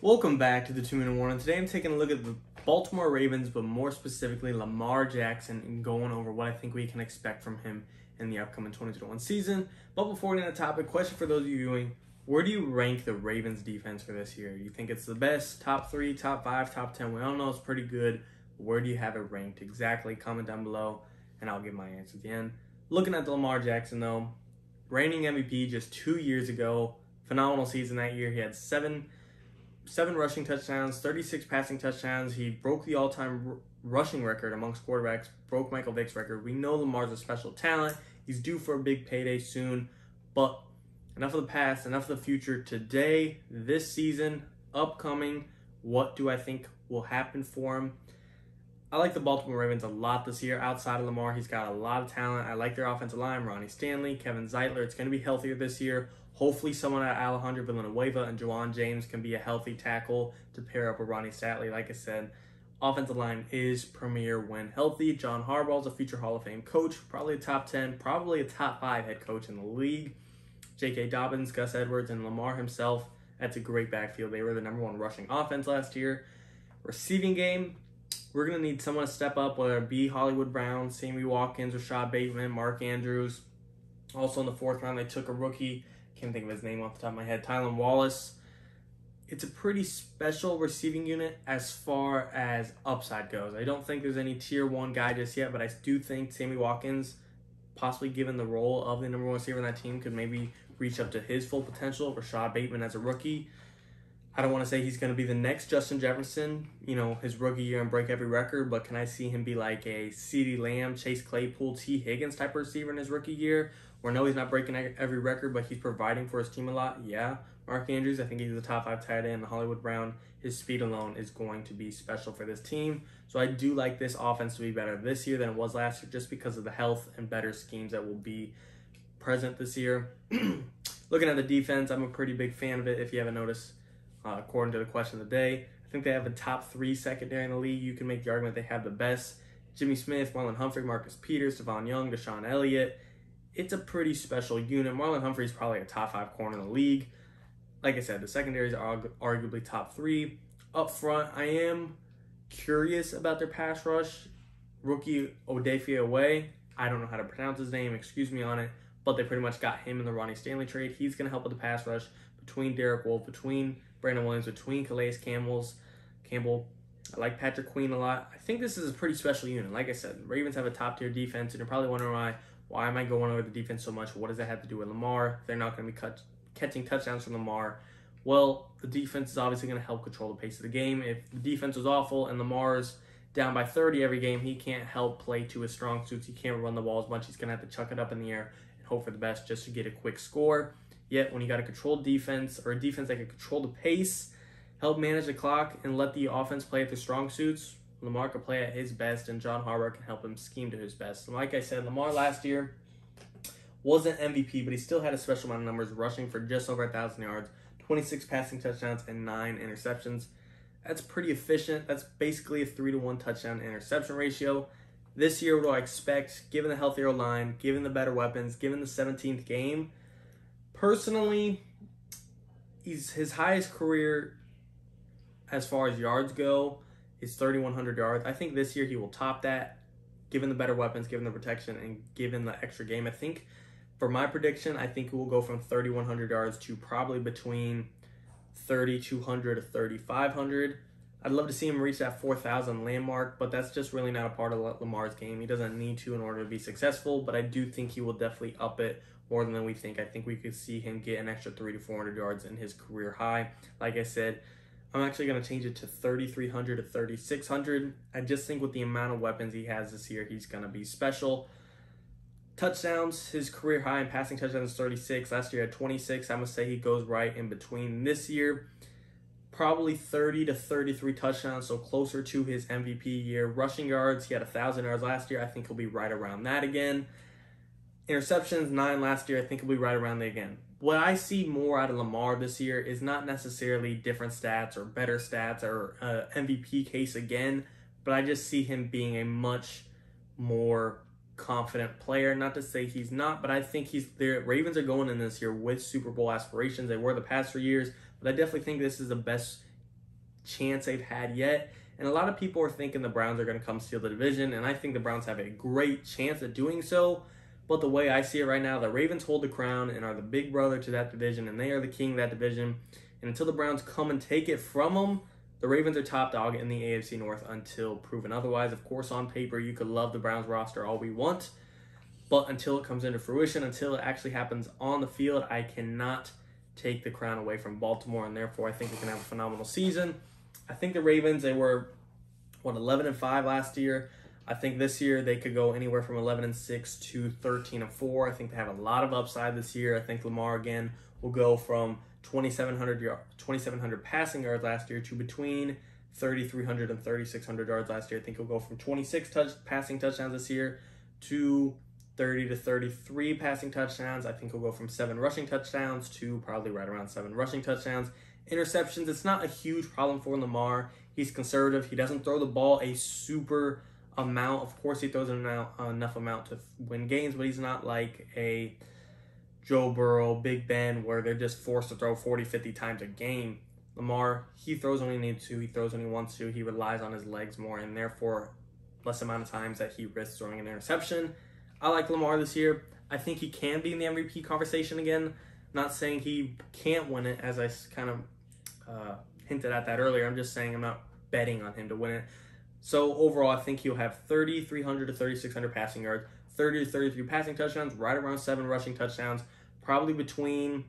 Welcome back to the 2-Minute Warning. Today I'm taking a look at the Baltimore Ravens, but more specifically Lamar Jackson, and going over what I think we can expect from him in the upcoming 2021 season. But before we get into the topic, question for those of you viewing: where do you rank the Ravens defense for this year? You think it's the best, top 3, top 5, top 10? We all know it's pretty good. Where do you have it ranked exactly? Comment down below and I'll give my answer at the end. Looking at the Lamar Jackson though, reigning MVP just 2 years ago, phenomenal season that year. He had seven rushing touchdowns, 36 passing touchdowns. He broke the all-time rushing record amongst quarterbacks, broke Michael Vick's record. We know Lamar's a special talent. He's due for a big payday soon, but enough of the past, enough of the future. Today, this season, upcoming, what do I think will happen for him? I like the Baltimore Ravens a lot this year. Outside of Lamar, he's got a lot of talent. I like their offensive line, Ronnie Stanley, Kevin Zeitler. It's going to be healthier this year. Hopefully someone at Alejandro Villanueva and Juwan James can be a healthy tackle to pair up with Ronnie Stanley. Like I said, offensive line is premier when healthy. John Harbaugh's a future Hall of Fame coach, probably a top 10, probably a top 5 head coach in the league. J.K. Dobbins, Gus Edwards, and Lamar himself, that's a great backfield. They were the #1 rushing offense last year. Receiving game, we're going to need someone to step up, whether it be Hollywood Brown, Sammy Watkins, Rashod Bateman, Mark Andrews. Also in the 4th round, they took a rookie. Can't think of his name off the top of my head. Tylan Wallace. It's a pretty special receiving unit as far as upside goes. I don't think there's any tier 1 guy just yet, but I do think Sammy Watkins, possibly given the role of the #1 receiver in that team, could maybe reach up to his full potential. Rashod Bateman as a rookie, I don't want to say he's going to be the next Justin Jefferson, his rookie year and break every record, but can I see him be like a CeeDee Lamb, Chase Claypool, T. Higgins type of receiver in his rookie year? Where no, he's not breaking every record, but he's providing for his team a lot. Yeah. Mark Andrews, I think he's the top 5 tight end. Hollywood Brown, his speed alone is going to be special for this team. So I do like this offense to be better this year than it was last year, just because of the health and better schemes that will be present this year. Looking at the defense, I'm a pretty big fan of it, if you haven't noticed, according to the question of the day. I think they have a top 3 secondary in the league. You can make the argument they have the best. Jimmy Smith, Marlon Humphrey, Marcus Peters, Devon Young, Deshaun Elliott. It's a pretty special unit. Marlon Humphrey is probably a top 5 corner in the league. Like I said, the secondaries are arguably top 3. Up front, I am curious about their pass rush. Rookie Odafe Away, I don't know how to pronounce his name, excuse me on it, but they pretty much got him in the Ronnie Stanley trade. He's going to help with the pass rush between Derek Wolfe, between Brandon Williams, between Calais Campbell. I like Patrick Queen a lot. I think this is a pretty special unit. Like I said, the Ravens have a top-tier defense, and you're probably wondering why am I going over the defense so much? What does that have to do with Lamar? They're not going to be catching touchdowns from Lamar. Well, the defense is obviously going to help control the pace of the game. If the defense was awful and Lamar's down by 30 every game, he can't help play to his strong suits. He can't run the ball as much. He's going to have to chuck it up in the air and hope for the best just to get a quick score. Yet, when you got a controlled defense, or a defense that can control the pace, help manage the clock, and let the offense play at their strong suits, Lamar can play at his best, and John Harbaugh can help him scheme to his best. And like I said, Lamar last year wasn't MVP, but he still had a special amount of numbers, rushing for just over 1,000 yards, 26 passing touchdowns, and 9 interceptions. That's pretty efficient. That's basically a 3-to-1 touchdown interception ratio. This year, what do I expect? Given the healthier line, given the better weapons, given the 17th game, personally, his highest career as far as yards go is 3,100 yards. I think this year he will top that, given the better weapons, given the protection, and given the extra game. I think, for my prediction, I think he will go from 3,100 yards to probably between 3,200 to 3,500. I'd love to see him reach that 4,000 landmark, but that's just really not a part of Lamar's game. He doesn't need to in order to be successful, but I do think he will definitely up it more than we think. I think we could see him get an extra 300 to 400 yards in his career high. Like I said, I'm actually going to change it to 3,300 to 3,600. I just think with the amount of weapons he has this year, he's going to be special. Touchdowns, his career high in passing touchdowns is 36. Last year at 26. I'm going to say he goes right in between. This year, probably 30 to 33 touchdowns, so closer to his MVP year. Rushing yards, he had 1,000 yards last year. I think he'll be right around that again. Interceptions, 9 last year. I think he'll be right around there again. What I see more out of Lamar this year is not necessarily different stats or better stats or MVP case again, but I just see him being a much more confident player. Not to say he's not, but I think the Ravens are going in this year with Super Bowl aspirations. They were the past 3 years, but I definitely think this is the best chance they've had yet. And a lot of people are thinking the Browns are going to come steal the division, and I think the Browns have a great chance at doing so. But the way I see it right now, the Ravens hold the crown and are the big brother to that division, and they are the king of that division. And until the Browns come and take it from them, the Ravens are top dog in the AFC North until proven otherwise. Of course, on paper, you could love the Browns roster all we want, but until it comes into fruition, until it actually happens on the field, I cannot take the crown away from Baltimore, and therefore I think they can have a phenomenal season. I think the Ravens, they were, 11-5 last year. I think this year they could go anywhere from 11-6 to 13-4. I think they have a lot of upside this year. I think Lamar, again, will go from 2,700 passing yards last year to between 3,300 and 3,600 yards last year. I think he'll go from 26 passing touchdowns this year to 30 to 33 passing touchdowns. I think he'll go from 7 rushing touchdowns to probably right around 7 rushing touchdowns. Interceptions, it's not a huge problem for Lamar. He's conservative. He doesn't throw the ball a super amount. Of course, he throws enough amount to win games, but he's not like a Joe Burrow, Big Ben, where they're just forced to throw 40, 50 times a game. Lamar, he throws when he needs to. He throws when he wants to. He relies on his legs more, and therefore less amount of times that he risks throwing an interception. I like Lamar this year. I think he can be in the MVP conversation again. Not saying he can't win it, as I kind of hinted at that earlier. I'm just saying I'm not betting on him to win it. So overall, I think he'll have 3,300 to 3,600 passing yards, 30 to 33 passing touchdowns, right around 7 rushing touchdowns, probably between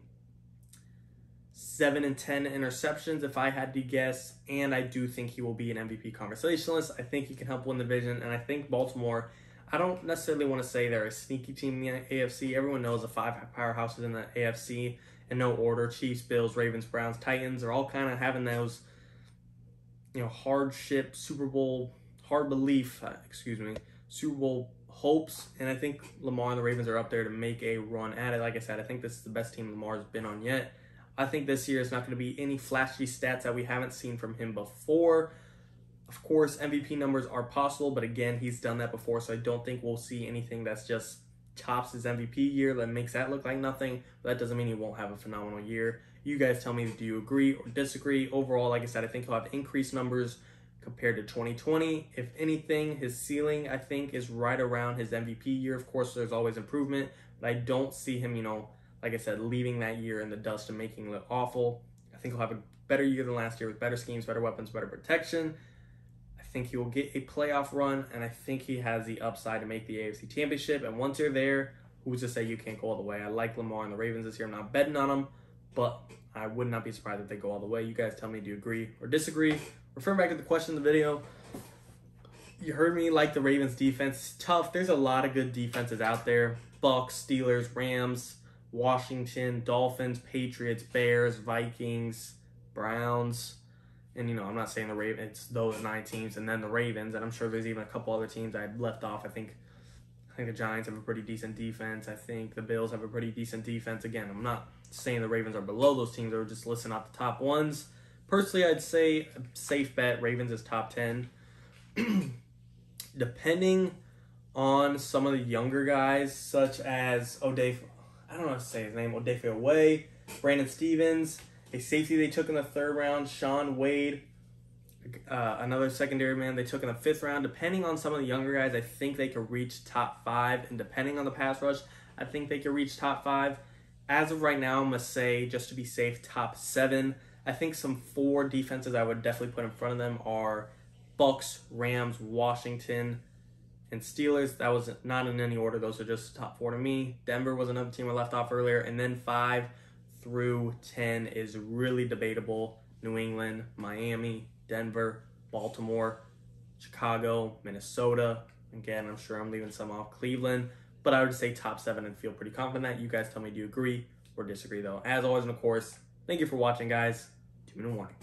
7 and 10 interceptions if I had to guess, and I do think he will be an MVP conversationalist. I think he can help win the division, and I think Baltimore, I don't necessarily want to say they're a sneaky team in the AFC. Everyone knows the 5 powerhouses in the AFC in no order: Chiefs, Bills, Ravens, Browns, Titans. Are all kind of having those, hardship, Super Bowl hopes, and I think Lamar and the Ravens are up there to make a run at it. Like I said, I think this is the best team Lamar's been on yet. I think this year is not going to be any flashy stats that we haven't seen from him before. Of course, MVP numbers are possible, but again, he's done that before, so I don't think we'll see anything that's just tops his MVP year that makes that look like nothing. But that doesn't mean he won't have a phenomenal year. You guys tell me, do you agree or disagree? Overall, like I said, I think he'll have increased numbers compared to 2020. If anything, his ceiling, I think, is right around his MVP year. Of course, there's always improvement, but I don't see him, like I said, leaving that year in the dust and making it look awful. I think he'll have a better year than last year with better schemes, better weapons, better protection. I think he will get a playoff run, and I think he has the upside to make the AFC Championship. And once you're there, who's to say you can't go all the way? I like Lamar and the Ravens this year. I'm not betting on them, but I would not be surprised if they go all the way. You guys tell me, do you agree or disagree? Refer back to the question in the video. You heard me like the Ravens defense. It's tough. There's a lot of good defenses out there. Bucks, Steelers, Rams, Washington, Dolphins, Patriots, Bears, Vikings, Browns. And, I'm not saying the Ravens, it's those 9 teams and then the Ravens. And I'm sure there's even a couple other teams I left off. I think the Giants have a pretty decent defense. I think the Bills have a pretty decent defense. Again, I'm not saying the Ravens are below those teams. They're just listing out the top ones. Personally, I'd say a safe bet, Ravens is top 10. Depending on some of the younger guys, such as I don't know how to say his name, Odafe Away, Brandon Stevens, a safety they took in the 3rd round, Sean Wade, another secondary man they took in the 5th round. Depending on some of the younger guys, I think they could reach top 5. And depending on the pass rush, I think they could reach top 5. As of right now, I'm going to say, just to be safe, top 7. I think some 4 defenses I would definitely put in front of them are Bucks, Rams, Washington, and Steelers. That was not in any order. Those are just top 4 to me. Denver was another team I left off earlier. And then 5 through 10 is really debatable. New England, Miami, Denver, Baltimore, Chicago, Minnesota. Again, I'm sure I'm leaving some off. Cleveland. But I would say top 7 and feel pretty confident that. You guys tell me, do you agree or disagree, though? As always, and of course, thank you for watching, guys. 2-minute warning.